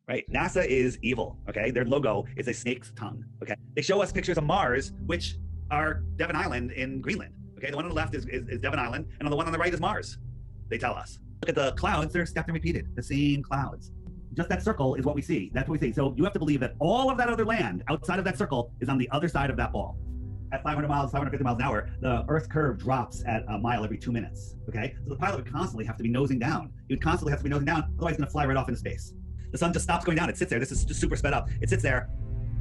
right? NASA is evil, okay? Their logo is a snake's tongue, okay? They show us pictures of Mars, which are Devon Island in Greenland, okay? The one on the left is Devon Island, and on the one on the right is Mars, they tell us. Look at the clouds, they're stepped and repeated, the same clouds. Just that circle is what we see, that's what we see. So you have to believe that all of that other land outside of that circle is on the other side of that ball. At 500 miles, 550 miles an hour, the Earth's curve drops at a mile every 2 minutes, okay? So the pilot would constantly have to be nosing down. He would constantly have to be nosing down, otherwise he's gonna fly right off into space. The sun just stops going down, it sits there. This is just super sped up. It sits there,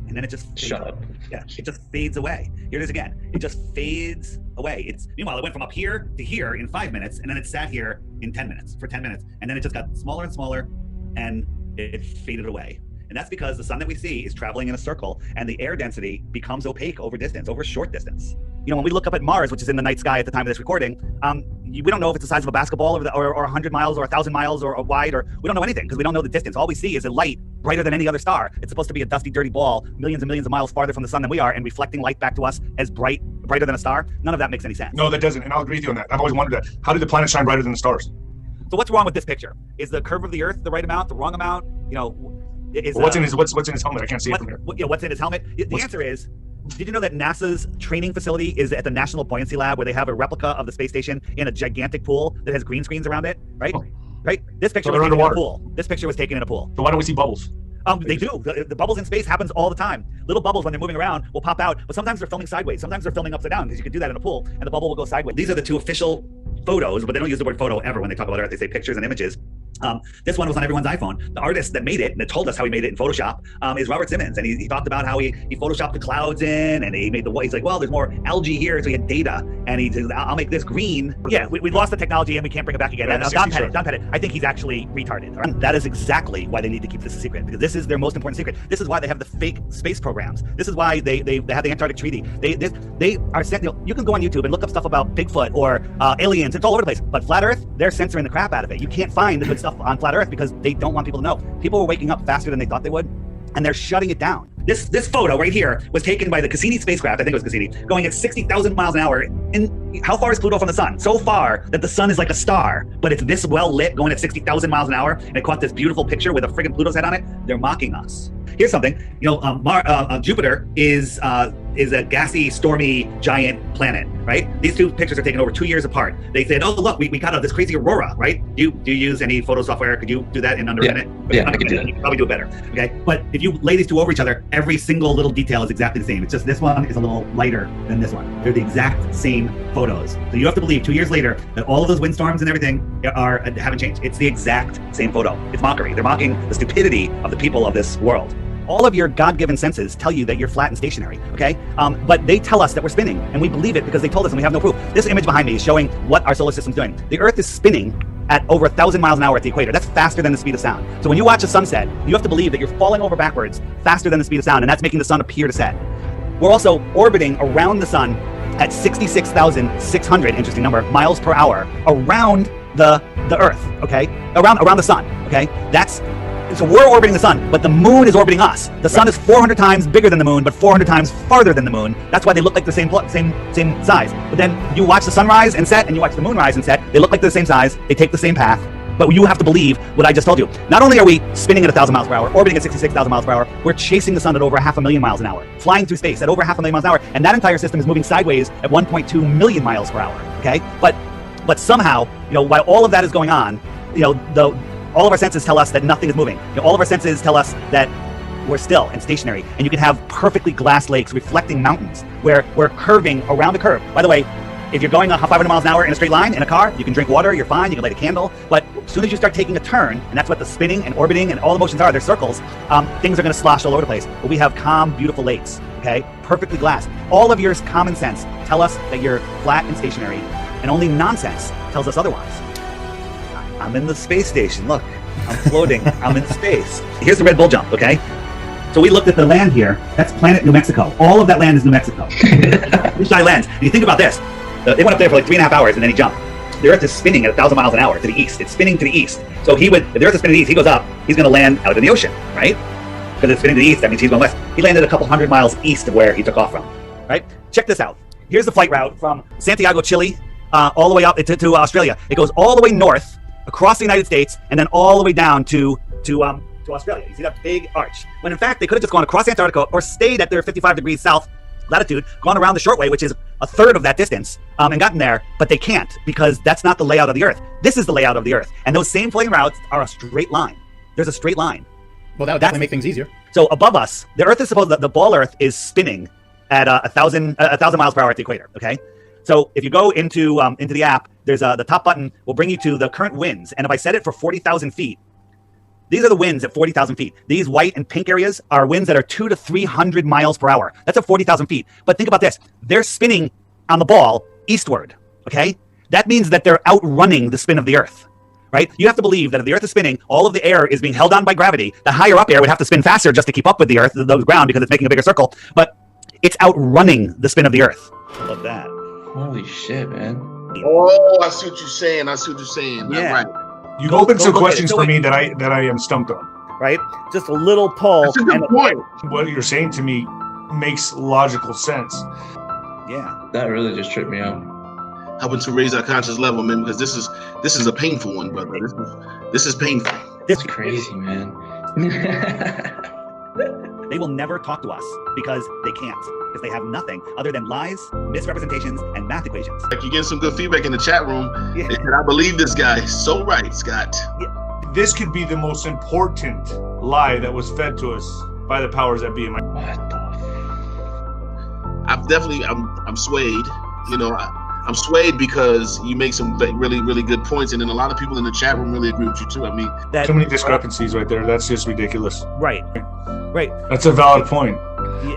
and then it just fades away. Yeah, it just fades away. Here it is again. It just fades away. Meanwhile, it went from up here to here in 5 minutes, and then it sat here in 10 minutes, for 10 minutes. And then it just got smaller and smaller, and it faded away. And that's because the sun that we see is traveling in a circle, and the air density becomes opaque over distance, over short distance. You know, when we look up at Mars, which is in the night sky at the time of this recording, we don't know if it's the size of a basketball or 100 miles or 1,000 miles or wide, or we don't know anything because we don't know the distance. All we see is a light brighter than any other star. It's supposed to be a dusty, dirty ball, millions and millions of miles farther from the sun than we are, and reflecting light back to us as brighter than a star. None of that makes any sense. No, that doesn't, and I'll agree with you on that. I've always wondered that. How did the planet shine brighter than the stars? So what's wrong with this picture? Is the curve of the Earth the right amount, the wrong amount? You know, what's in his helmet? I can't see it from here. What's in his helmet? The answer is, did you know that NASA's training facility is at the National Buoyancy Lab, where they have a replica of the space station in a gigantic pool that has green screens around it, right? Oh. Right? This picture was taken in a pool. This picture was taken in a pool. So why don't we see bubbles? They do. The bubbles in space happens all the time. Little bubbles, when they're moving around, will pop out, but sometimes they're filming sideways. Sometimes they're filming upside down, because you can do that in a pool, and the bubble will go sideways. These are the two official photos, but they don't use the word photo ever when they talk about Earth. They say pictures and images. This one was on everyone's iPhone. The artist that made it, and that told us how he made it in Photoshop, is Robert Simmons. And he talked about how he photoshopped the clouds in, and he made he's like, well, there's more algae here, so he had data. And he says, I'll make this green. Yeah, we lost the technology and we can't bring it back again. Don Pettit, I think he's actually retarded. Right? That is exactly why they need to keep this a secret, because this is their most important secret. This is why they have the fake space programs. This is why they have the Antarctic Treaty. They are sent, you can go on YouTube and look up stuff about Bigfoot or aliens. It's all over the place. But Flat Earth, they're censoring the crap out of it. You can't find the good stuff on Flat Earth because they don't want people to know. People were waking up faster than they thought they would, and they're shutting it down. This photo right here was taken by the Cassini spacecraft, I think it was Cassini, going at 60,000 miles an hour. And how far is Pluto from the sun? So far that the sun is like a star, but it's this well lit, going at 60,000 miles an hour, and it caught this beautiful picture with a friggin' Pluto's head on it. They're mocking us. Here's something, Jupiter is a gassy, stormy, giant planet, right? These two pictures are taken over 2 years apart. They said, oh, look, we got this crazy aurora, right? Do you use any photo software? Could you do that in under a minute? Yeah, I could do that. You could probably do it better, okay? But if you lay these two over each other, every single little detail is exactly the same. It's just this one is a little lighter than this one. They're the exact same photos. So you have to believe 2 years later that all of those windstorms and everything haven't changed. It's the exact same photo. It's mockery. They're mocking the stupidity of the people of this world. All of your God-given senses tell you that you're flat and stationary, okay? But they tell us that we're spinning, and we believe it because they told us and we have no proof. This image behind me is showing what our solar system's doing. The Earth is spinning at over 1,000 miles an hour at the equator. That's faster than the speed of sound. So when you watch a sunset, you have to believe that you're falling over backwards faster than the speed of sound, and that's making the sun appear to set. We're also orbiting around the sun at 66,600, interesting number, miles per hour around the Earth, okay? Around the sun, okay? So we're orbiting the sun, but the moon is orbiting us. The sun is 400 times bigger than the moon, but 400 times farther than the moon. That's why they look like the same size. But then you watch the sunrise and set, and you watch the moon rise and set. They look like they're the same size. They take the same path. But you have to believe what I just told you. Not only are we spinning at 1,000 miles per hour, orbiting at 66,000 miles per hour, we're chasing the sun at over 500,000 miles an hour, flying through space at over 500,000 miles an hour, and that entire system is moving sideways at 1.2 million miles per hour. Okay, but somehow, while all of that is going on, all of our senses tell us that nothing is moving. All of our senses tell us that we're still and stationary. And you can have perfectly glass lakes reflecting mountains where we're curving around the curve. By the way, if you're going 500 miles an hour in a straight line in a car, you can drink water, you're fine, you can light a candle. But as soon as you start taking a turn, and that's what the spinning and orbiting and all the motions are, they're circles, things are going to slosh all over the place. But we have calm, beautiful lakes, okay? Perfectly glass. All of your common sense tell us that you're flat and stationary, and only nonsense tells us otherwise. I'm in the space station, look, I'm floating, I'm in space. Here's the Red Bull jump, okay? So we looked at the land here, that's planet New Mexico. All of that land is New Mexico. Blue Sky lands. And you think about this, they went up there for like 3.5 hours and then he jumped. The Earth is spinning at 1,000 miles an hour to the east. It's spinning to the east. So if the Earth is spinning to the east, he goes up, he's gonna land out in the ocean, right? Because it's spinning to the east, that means he's going west. He landed a couple hundred miles east of where he took off from, right? Check this out. Here's the flight route from Santiago, Chile, all the way up to Australia. It goes all the way north, across the United States, and then all the way down to to Australia. You see that big arch. When in fact, they could have just gone across Antarctica or stayed at their 55 degrees south latitude, gone around the short way, which is a third of that distance, and gotten there, but they can't because that's not the layout of the Earth. This is the layout of the Earth. And those same floating routes are a straight line. There's a straight line. Well, that would definitely make things easier. So above us, the Earth is supposed the ball Earth is spinning at 1,000 miles per hour at the equator. Okay, so if you go into the app, there's the top button will bring you to the current winds, and if I set it for 40,000 feet, these are the winds at 40,000 feet. These white and pink areas are winds that are 200 to 300 miles per hour. That's at 40,000 feet. But think about this: they're spinning on the ball eastward. Okay, that means that they're outrunning the spin of the Earth. Right? You have to believe that if the Earth is spinning, all of the air is being held on by gravity. The higher up air would have to spin faster just to keep up with the Earth, the ground, because it's making a bigger circle. But it's outrunning the spin of the Earth. I love that. Holy shit, man. Oh, I see what you're saying. Yeah. Right. You've opened some questions for me that I am stumped on. Right? Just a little pull. That's a good point. What you're saying to me makes logical sense. Yeah. That really just tripped me out. Helping to raise our conscious level, man, because this is a painful one, brother. This is painful. It's crazy, man. They will never talk to us because they can't. Because they have nothing other than lies, misrepresentations, and math equations. Like, you're getting some good feedback in the chat room. Yeah. They said, I believe this guy. So right, Scott. This could be the most important lie that was fed to us by the powers that be. What the I'm swayed. You know, I'm swayed because you make some really, really good points, and then a lot of people in the chat room really agree with you too. I mean, Too many discrepancies right there. That's just ridiculous. Right. That's a valid point.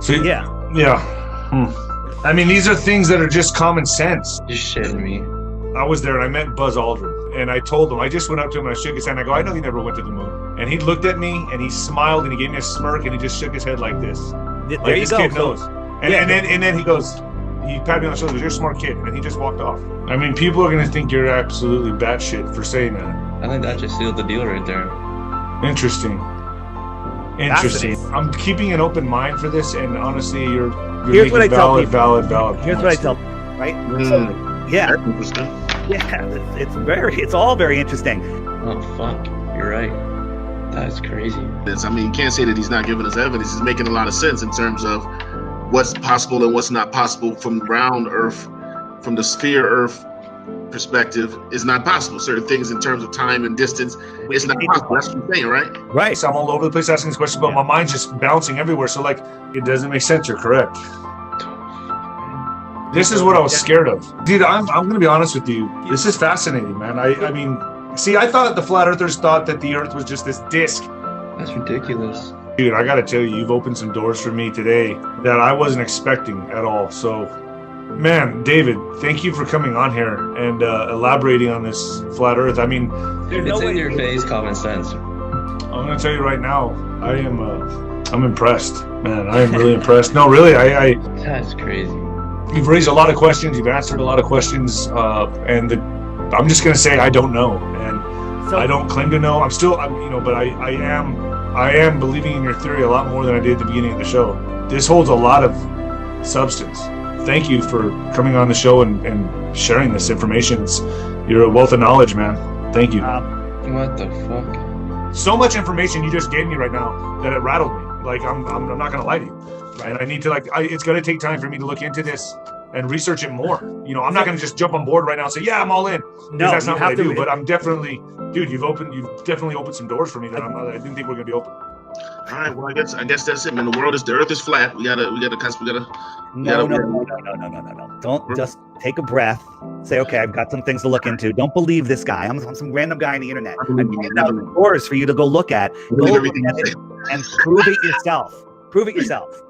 So, Yeah. I mean, these are things that are just common sense. You're shitting me. I was there and I met Buzz Aldrin, and I told him, I just went up to him and I shook his hand. I go, I know you never went to the moon. And he looked at me and he smiled and he gave me a smirk and he just shook his head like this. There Like, you this go. kid knows. And then he goes, he patted me on the shoulder, you're a smart kid, and then he just walked off. I mean, people are gonna think you're absolutely batshit for saying that. I think that just sealed the deal right there. Interesting. I'm keeping an open mind for this, and honestly, you're Here's what I making tell valid people. Here's what I tell, right? Yeah. That's interesting. Yeah. It's all very interesting. Oh, fuck. You're right. That's crazy. I mean, you can't say that he's not giving us evidence. He's making a lot of sense in terms of what's possible and what's not possible from round Earth, from the sphere Earth perspective is not possible. Certain things in terms of time and distance, it's not possible. That's what you're saying, right? Right. So I'm all over the place asking this question, but my mind's just bouncing everywhere. So like, it doesn't make sense. You're correct. This is what I was scared of. Dude, I'm going to be honest with you. This is fascinating, man. I mean, see, I thought the flat earthers thought that the Earth was just this disc. That's ridiculous. Dude, I got to tell you, you've opened some doors for me today that I wasn't expecting at all. So, man, David, thank you for coming on here and elaborating on this flat Earth. I mean, It's in your face, common sense. I'm going to tell you right now, I'm impressed, man. I am really impressed. No, really, That's crazy. you've raised a lot of questions. You've answered a lot of questions, and I'm just going to say I don't know, and So, I don't claim to know. But I am believing in your theory a lot more than I did at the beginning of the show. This holds a lot of substance. Thank you for coming on the show and sharing this information. You're a wealth of knowledge, man. Thank you. What the fuck? So much information you just gave me right now that it rattled me. Like, I'm not gonna lie to you. And I need to it's gonna take time for me to look into this and research it more. I'm not gonna just jump on board right now and say, yeah, I'm all in. No, That's not what I do. But I'm I'm definitely, dude, you've definitely opened some doors for me that I didn't think were gonna be open. All right. Well, I guess that's it, man. The Earth is flat. We gotta. No. Don't just take a breath. Say, okay, I've got some things to look into. Don't believe this guy. I'm some random guy on the internet. I'm giving out doors for you to go look at. Go look at it and prove it yourself. Prove it yourself.